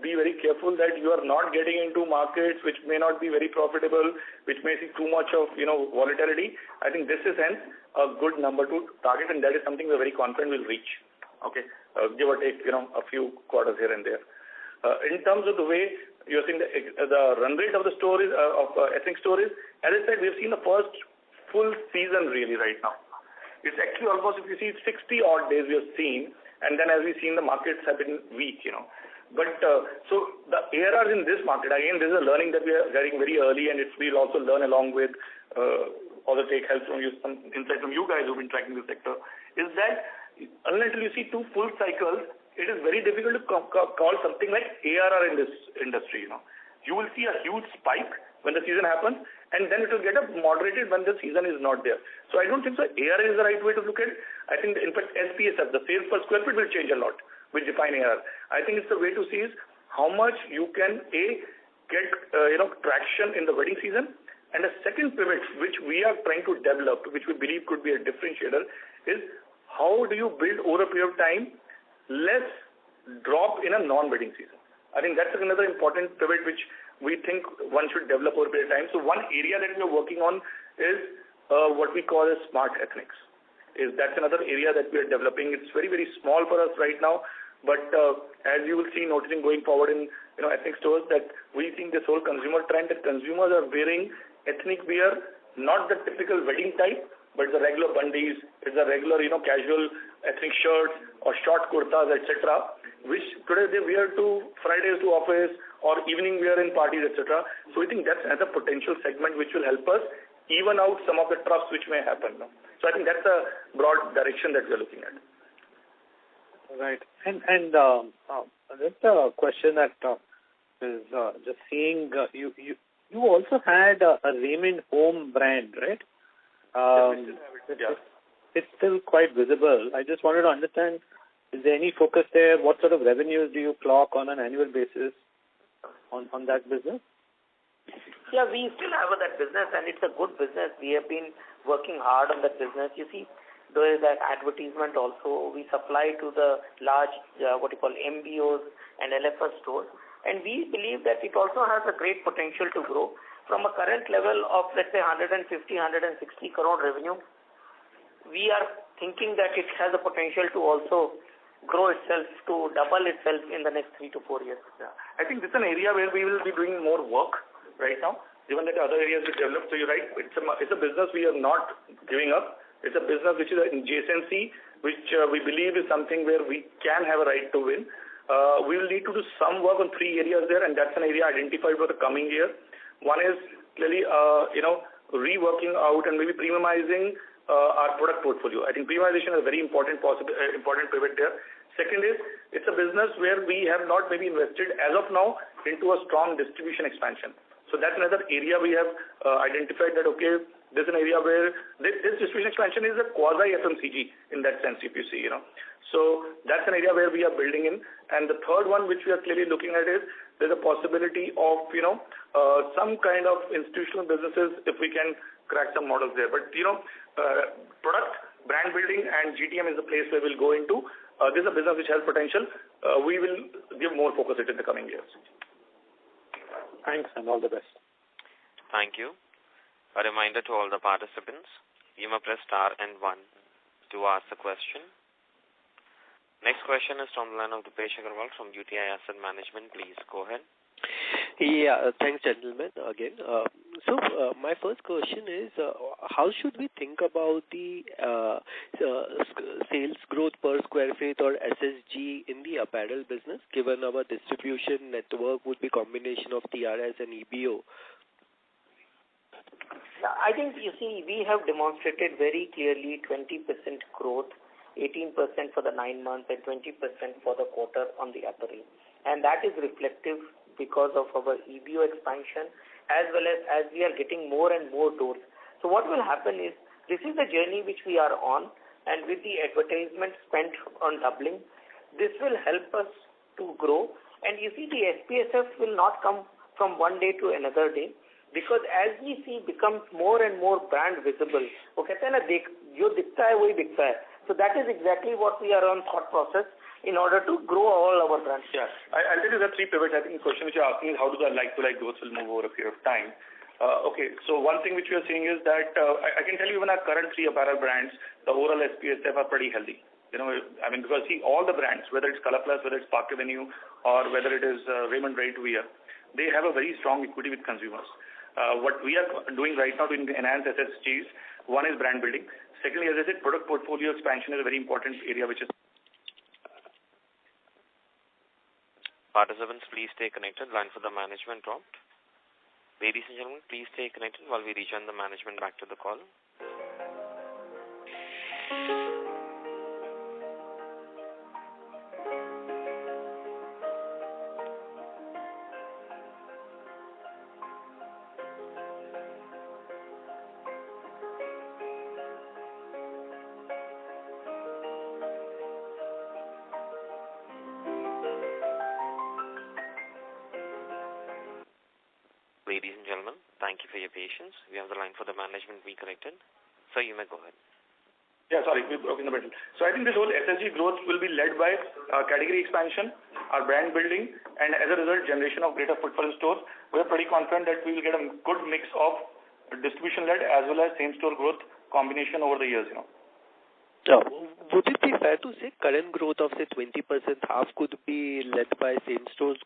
be very careful that you are not getting into markets which may not be very profitable, which may see too much of, volatility. I think this is hence a good number to target, and that is something we're very confident we'll reach. Okay. Give or take, a few quarters here and there. In terms of the way you're seeing the run rate of the stories, of ethnic stories, as I said, we've seen the first full season really right now. It's actually almost, if you see, 60 odd days we have seen, and then as we've seen, the markets have been weak, But so the ARRs in this market, again, this is a learning that we are getting very early, and we'll also learn along with also take help from you, some insight from you guys who've been tracking the sector, is that until you see 2 full cycles, it is very difficult to call something like ARR in this industry. You will see a huge spike when the season happens, and then it will get moderated when the season is not there. So I don't think so ARR is the right way to look at it. I think, in fact, SPSF, the sales per square feet, will change a lot, will define ARR. I think it's the way to see is how much you can, get, traction in the wedding season. And a second pivot, which we are trying to develop, which we believe could be a differentiator, is how do you build over a period of time less drop in a non-wedding season. I think that's another important pivot which we think one should develop over a period of time. So one area that we are working on is what we call as smart ethnics. That's another area that we are developing. It's very, very small for us right now, but as you will see noticing going forward in ethnic stores, that we think this whole consumer trend that consumers are wearing ethnic wear, not the typical wedding type, but the regular bundis, it's a regular casual ethnic shirts or short kurtas, etc., which today they wear to Fridays to office or evening wear in parties, etc. So we think that's another potential segment which will help us even out some of the troughs which may happen. So I think that's a broad direction that we're looking at. Right. And just a question that is just seeing you also had a Raymond home brand, right? It's still quite visible. I just wanted to understand, is there any focus there? What sort of revenues do you clock on an annual basis on that business? Yeah, we still have that business, and it's a good business. We have been working hard on that business. You see, there is that advertisement also. We supply to the large, MBOs and LFS stores. And we believe that it also has a great potential to grow from a current level of, let's say, 150, 160 crore revenue. We are thinking that it has the potential to also grow itself, to double itself in the next 3 to 4 years. Yeah. I think this is an area where we will be doing more work right now, given that other areas we develop. So you're right, it's a business we are not giving up. It's a business which is an adjacency, which we believe is something where we can have a right to win. We will need to do some work on 3 areas there, and that's an area identified for the coming year. One is clearly, reworking out and maybe premiumizing our product portfolio. I think premiumization is a very important pivot there. Second is, it's a business where we have not maybe invested as of now into a strong distribution expansion. So that's another area we have identified that, okay, there's an area where this distribution expansion is a quasi FMCG in that sense, if you see, So that's an area where we are building in. And the third one, which we are clearly looking at, is there's a possibility of, some kind of institutional businesses if we can crack some models there. But, product, brand building and GTM is the place where we'll go into. This is a business which has potential. We will give more focus in the coming years. Thanks and all the best. Thank you. A reminder to all the participants, you may press star and 1 to ask a question. Next question is from the line of Dipesh Agarwal from UTI Asset Management. Please go ahead. Yeah, thanks, gentlemen, again. So my first question is, how should we think about the sales growth per square feet or SSG in the apparel business, given our distribution network would be combination of TRS and EBO? I think, you see, we have demonstrated very clearly 20% growth, 18% for the 9 months and 20% for the quarter on the apparel. And that is reflective because of our EBO expansion as well as we are getting more and more doors. So what will happen is, this is the journey which we are on, and with the advertisement spent on doubling, this will help us to grow. And you see, the SPSF will not come from one day to another day, because as we see becomes more and more brand visible. वो कहते हैं ना जो दिखता है वही दिखता है. So that is exactly what we are on thought process in order to grow all our brands. Yeah, I'll tell you the three pivots. I think the question which you're asking is how do the like-to-like growth will move over a period of time. Okay, so one thing which we are seeing is that I can tell you even our current three apparel brands, the overall SPSF are pretty healthy. Because see, all the brands, whether it's Color Plus, whether it's Park Avenue, or whether it is Raymond Ready to Wear, they have a very strong equity with consumers. What we are doing right now to enhance SSGs, one is brand building. Secondly, as I said, product portfolio expansion is a very important area which is... Participants, please stay connected. Line for the management dropped. Ladies and gentlemen, please stay connected while we rejoin the management back to the call. Ladies and gentlemen, thank you for your patience. We have the line for the management reconnected. Sir, you may go ahead. Yeah, sorry, we broke in the middle. So I think this whole SSG growth will be led by category expansion, our brand building, and as a result, generation of greater footfall in stores. We are pretty confident that we will get a good mix of distribution-led as well as same-store growth combination over the years. Would it be fair to say current growth of say 20% half could be led by same-store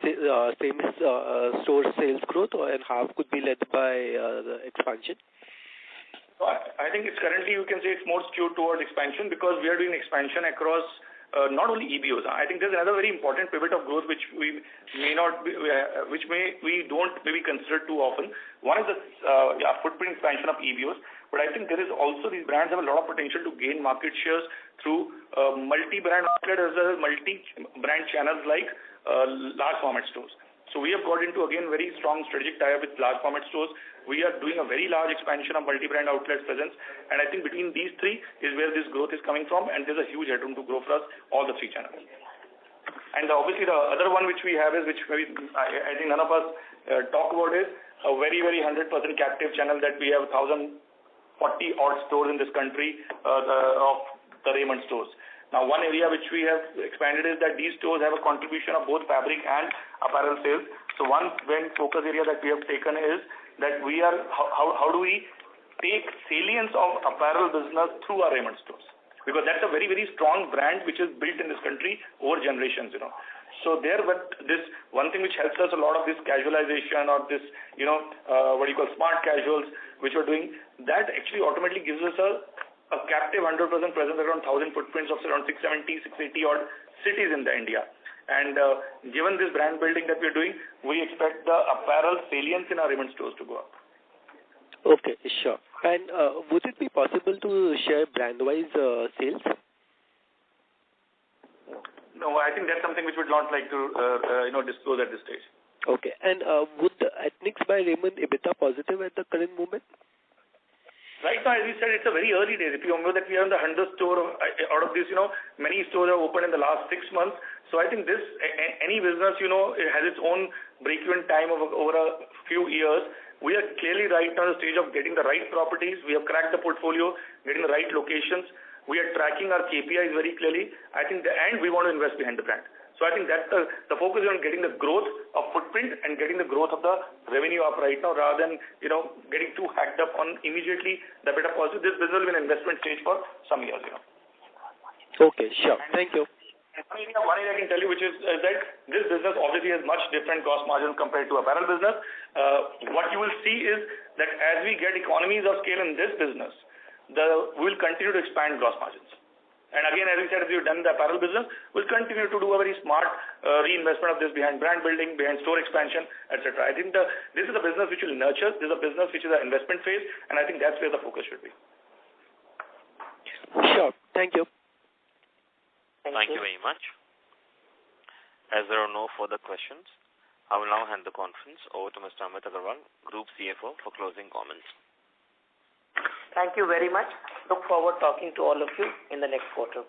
sales growth, and half could be led by the expansion? So I think it's currently, you can say it's more skewed towards expansion because we are doing expansion across not only EBOs. I think there's another very important pivot of growth which we don't maybe consider too often. One is the footprint expansion of EBOs, but I think there is also these brands have a lot of potential to gain market shares through multi-brand outlet as well as multi-brand channels like large format stores. So we have got into again very strong strategic tie-up with large format stores. We are doing a very large expansion of multi-brand outlet presence, and I think between these three is where this growth is coming from, and there's a huge headroom to grow for us, all the three channels. And obviously the other one which we have is, which maybe I think none of us talk about, is a very, very 100% captive channel that we have 1,040 odd stores in this country of the Raymond stores. Now, one area which we have expanded is that these stores have a contribution of both fabric and apparel sales. So one main focus area that we have taken is that we are, how do we take salience of apparel business through our Raymond stores? Because that's a very, very strong brand which is built in this country over generations, So there, but this one thing which helps us a lot of this casualization or this, what you call smart casuals, which we're doing, that actually automatically gives us a captive 100% presence around 1,000 footprints of around 670, 680 odd cities in India. And given this brand building that we're doing, we expect the apparel salience in our Raymond stores to go up. Okay, sure. And would it be possible to share brand-wise sales? No, I think that's something which we'd not like to disclose at this stage. Okay, and would the Ethnics by Raymond EBITDA positive at the current moment? Right now, as we said, it's a very early days. If you remember that we are in the 100th store out of this, many stores have opened in the last 6 months. So I think this, any business, it has its own break-even time over a few years. We are clearly right now at the stage of getting the right properties. We have cracked the portfolio, getting the right locations. We are tracking our KPIs very clearly. I think and we want to invest behind the brand. So I think that's the focus is on getting the growth of footprint and getting the growth of the revenue up right now rather than, getting too hacked up on immediately the better positive. This business will be an investment stage for some years, Okay, sure. Thank you. One area I can tell you, which is that this business obviously has much different cost margins compared to apparel business. What you will see is that as we get economies of scale in this business, we will continue to expand gross margins. And again, as we said, if we've done the apparel business, we'll continue to do a very smart reinvestment of this behind brand building, behind store expansion, etc. I think this is a business which will nurture. This is a business which is an investment phase, and I think that's where the focus should be. Sure. Thank you. Thank you very much. As there are no further questions, I will now hand the conference over to Mr. Amit Agarwal, Group CFO, for closing comments. Thank you very much. Look forward to talking to all of you in the next quarter.